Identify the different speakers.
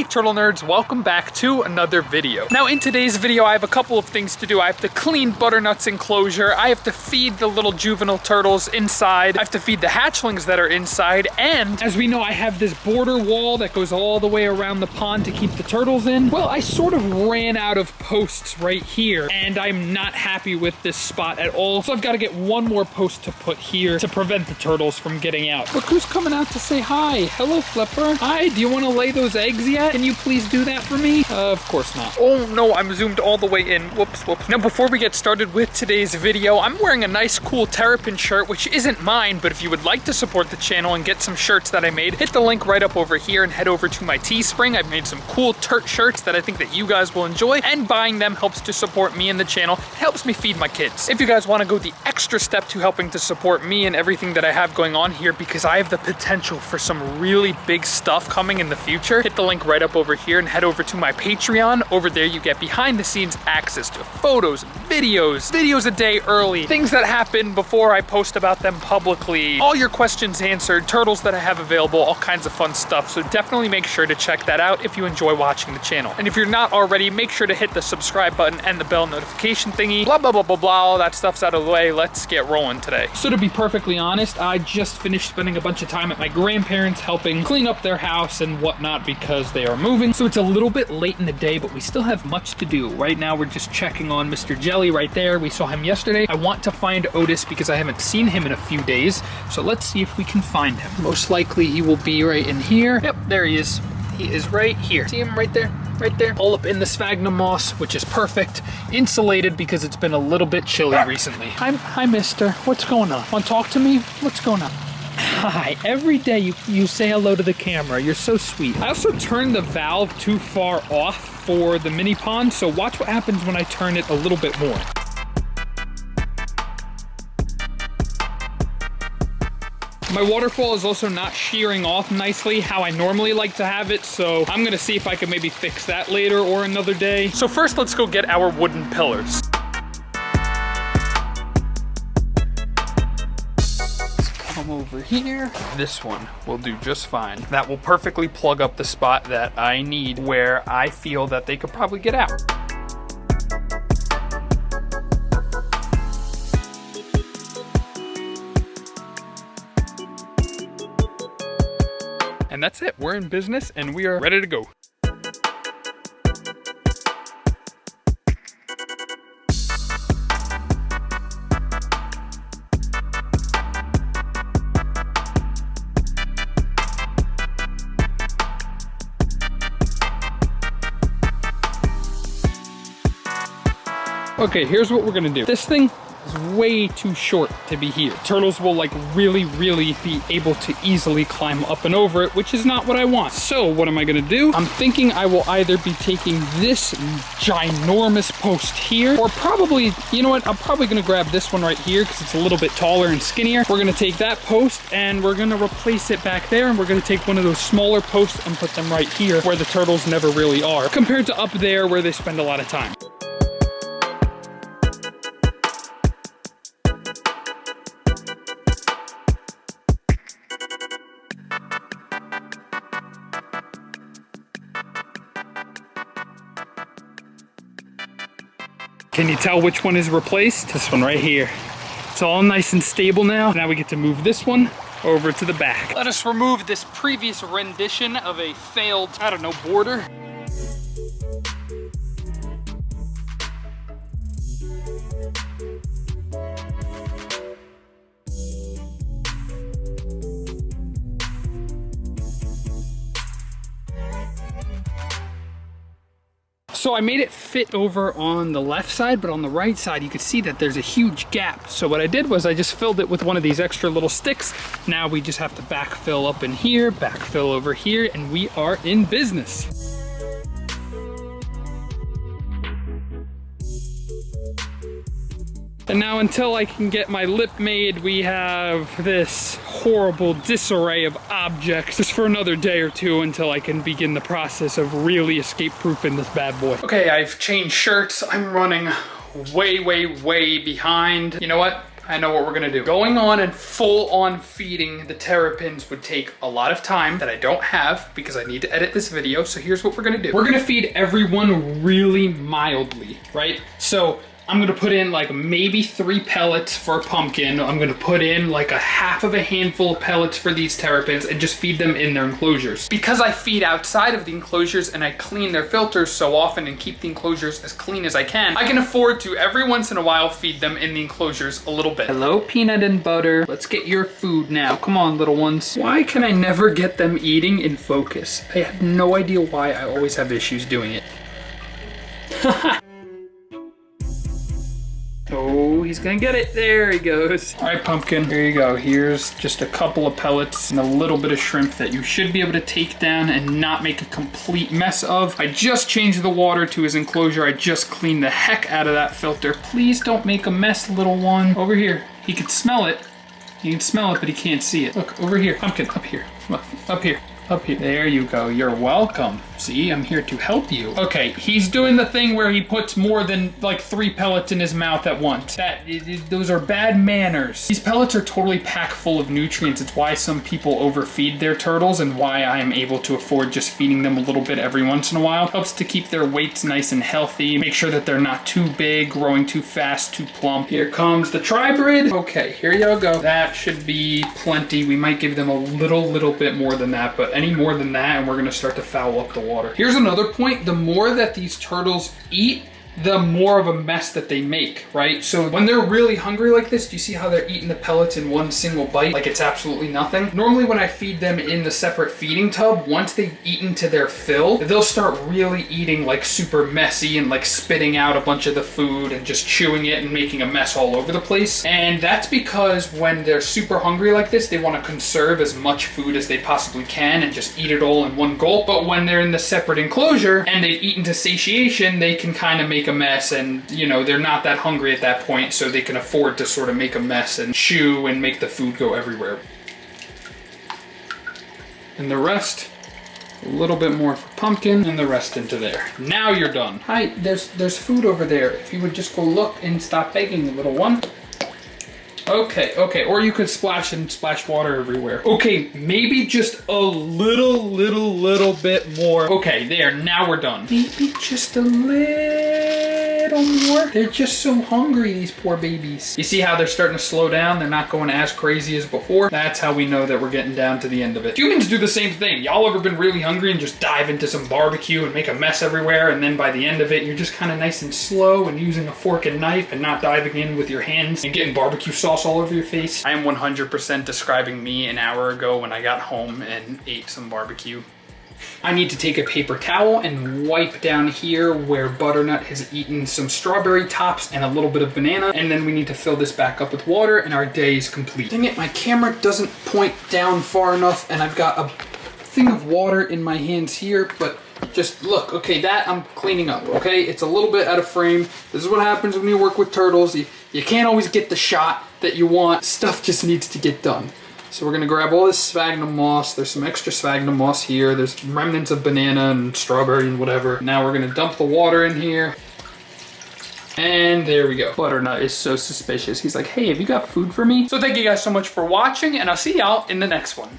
Speaker 1: Hey turtle nerds, welcome back to another video. Now in today's video I have a couple of things to do. I have to clean Butternut's enclosure, I have to feed the little juvenile turtles inside, I have to feed the hatchlings that are inside, and as we know I have this border wall that goes all the way around the pond to keep the turtles in. Well, I sort of ran out of posts right here and I'm not happy with this spot at all, so I've got to get one more post to put here to prevent the turtles from getting out. Look who's coming out to say hi. Hello Flipper. Hi, do you want to lay those eggs yet? Can you please do that for me? Of course not. Oh no, I'm zoomed all the way in. Whoops. Now before we get started with today's video, I'm wearing a nice cool Terrapin shirt, which isn't mine, but if you would like to support the channel and get some shirts that I made, hit the link right up over here and head over to my Teespring. I've made some cool shirts that I think that you guys will enjoy, and buying them helps to support me and the channel. It helps me feed my kids. If you guys want to go the extra step to helping to support me and everything that I have going on here, because I have the potential for some really big stuff coming in the future, hit the link right up over here and head over to my Patreon. Over there you get behind the scenes access to photos, videos a day early, things that happen before I post about them publicly, all your questions answered, turtles that I have available, all kinds of fun stuff. So definitely make sure to check that out if you enjoy watching the channel. And if you're not already, make sure to hit the subscribe button and the bell notification thingy. Blah, blah, blah, blah, blah, all that stuff's out of the way. Let's get rolling today. So to be perfectly honest, I just finished spending a bunch of time at my grandparents helping clean up their house and whatnot because they are moving. So it's a little bit late in the day, but we still have much to do. Right now we're just checking on Mr. Jelly right there. We saw him yesterday. I want to find Otis because I haven't seen him in a few days. So let's see if we can find him. Most likely he will be right in here. Yep, there he is. He is right here. See him right there? Right there, all up in the sphagnum moss, which is perfect. Insulated because it's been a little bit chilly recently. Hi, mister. What's going on? Want to talk to me? What's going on? Hi. Every day you say hello to the camera. You're so sweet. I also turned the valve too far off for the mini pond, so watch what happens when I turn it a little bit more. My waterfall is also not shearing off nicely how I normally like to have it, so I'm gonna see if I can maybe fix that later or another day. So first, let's go get our wooden pillars. Let's come over here. This one will do just fine. That will perfectly plug up the spot that I need where I feel that they could probably get out. And that's it, we're in business and we are ready to go. Okay, here's what we're gonna do. This thing is way too short to be here. Turtles will like really be able to easily climb up and over it, which is not what I want. So what am I gonna do? I'm thinking I will either be taking this ginormous post here, or probably, you know what, I'm probably gonna grab this one right here because it's a little bit taller and skinnier. We're gonna take that post and we're gonna replace it back there, and we're gonna take one of those smaller posts and put them right here where the turtles never really are, compared to up there where they spend a lot of time. Can you tell which one is replaced? This one right here. It's all nice and stable now. Now we get to move this one over to the back. Let us remove this previous rendition of a failed, I don't know, border. So I made it fit over on the left side, but on the right side, you can see that there's a huge gap. So what I did was I just filled it with one of these extra little sticks. Now we just have to backfill up in here, backfill over here, and we are in business. And now until I can get my lip made, we have this horrible disarray of objects just for another day or two until I can begin the process of really escape-proofing this bad boy. Okay, I've changed shirts. I'm running way behind. You know what? I know what we're gonna do. Going on and full on feeding the terrapins would take a lot of time that I don't have because I need to edit this video. So here's what we're gonna do. We're gonna feed everyone really mildly, right? So I'm gonna put in like maybe 3 pellets for a pumpkin. I'm gonna put in like a half of a handful of pellets for these terrapins and just feed them in their enclosures. Because I feed outside of the enclosures and I clean their filters so often and keep the enclosures as clean as I can afford to every once in a while feed them in the enclosures a little bit. Hello, peanut and butter. Let's get your food now. Come on, little ones. Why can I never get them eating in focus? I have no idea why I always have issues doing it. Oh, he's gonna get it. There he goes. All right, pumpkin, here you go. Here's just a couple of pellets and a little bit of shrimp that you should be able to take down and not make a complete mess of. I just changed the water to his enclosure. I just cleaned the heck out of that filter. Please don't make a mess, little one. Over here. He can smell it. He can smell it, but he can't see it. Look, over here. Pumpkin, up here. Look, up here. Up here. There you go. You're welcome. See, I'm here to help you. Okay, he's doing the thing where he puts more than like 3 pellets in his mouth at once. Those are bad manners. These pellets are totally packed full of nutrients. It's why some people overfeed their turtles and why I am able to afford just feeding them a little bit every once in a while. Helps to keep their weights nice and healthy. Make sure that they're not too big, growing too fast, too plump. Here comes the tribrid. Okay, here you go. That should be plenty. We might give them a little bit more than that, but any more than that and we're gonna start to foul up the water. Here's another point. The more that these turtles eat, the more of a mess that they make, right? So when they're really hungry like this, do you see how they're eating the pellets in one single bite? Like it's absolutely nothing. Normally when I feed them in the separate feeding tub, once they've eaten to their fill, they'll start really eating like super messy and like spitting out a bunch of the food and just chewing it and making a mess all over the place. And that's because when they're super hungry like this, they want to conserve as much food as they possibly can and just eat it all in one gulp. But when they're in the separate enclosure and they've eaten to satiation, they can kind of make a mess and, you know, they're not that hungry at that point, so they can afford to sort of make a mess and chew and make the food go everywhere. And the rest, a little bit more for pumpkin and the rest into there. Now you're done. Hi, there's food over there. If you would just go look and stop begging, little one. Okay, or you could splash water everywhere. Okay, maybe just a little bit more. Okay, there, now we're done. Maybe just a little more. They're just so hungry, these poor babies. You see how they're starting to slow down? They're not going as crazy as before. That's how we know that we're getting down to the end of it. Humans do the same thing. Y'all ever been really hungry and just dive into some barbecue and make a mess everywhere, and then by the end of it, you're just kind of nice and slow and using a fork and knife and not diving in with your hands and getting barbecue sauce all over your face? I am 100% describing me an hour ago when I got home and ate some barbecue. I need to take a paper towel and wipe down here where Butternut has eaten some strawberry tops and a little bit of banana, and then we need to fill this back up with water and our day is complete. Dang it, my camera doesn't point down far enough and I've got a thing of water in my hands here, but just look, okay, that I'm cleaning up, okay? It's a little bit out of frame. This is what happens when you work with turtles. You can't always get the shot that you want. Stuff just needs to get done. So we're gonna grab all this sphagnum moss. There's some extra sphagnum moss here. There's remnants of banana and strawberry and whatever. Now we're gonna dump the water in here. And there we go. Butternut is so suspicious. He's like, hey, have you got food for me? So thank you guys so much for watching and I'll see y'all in the next one.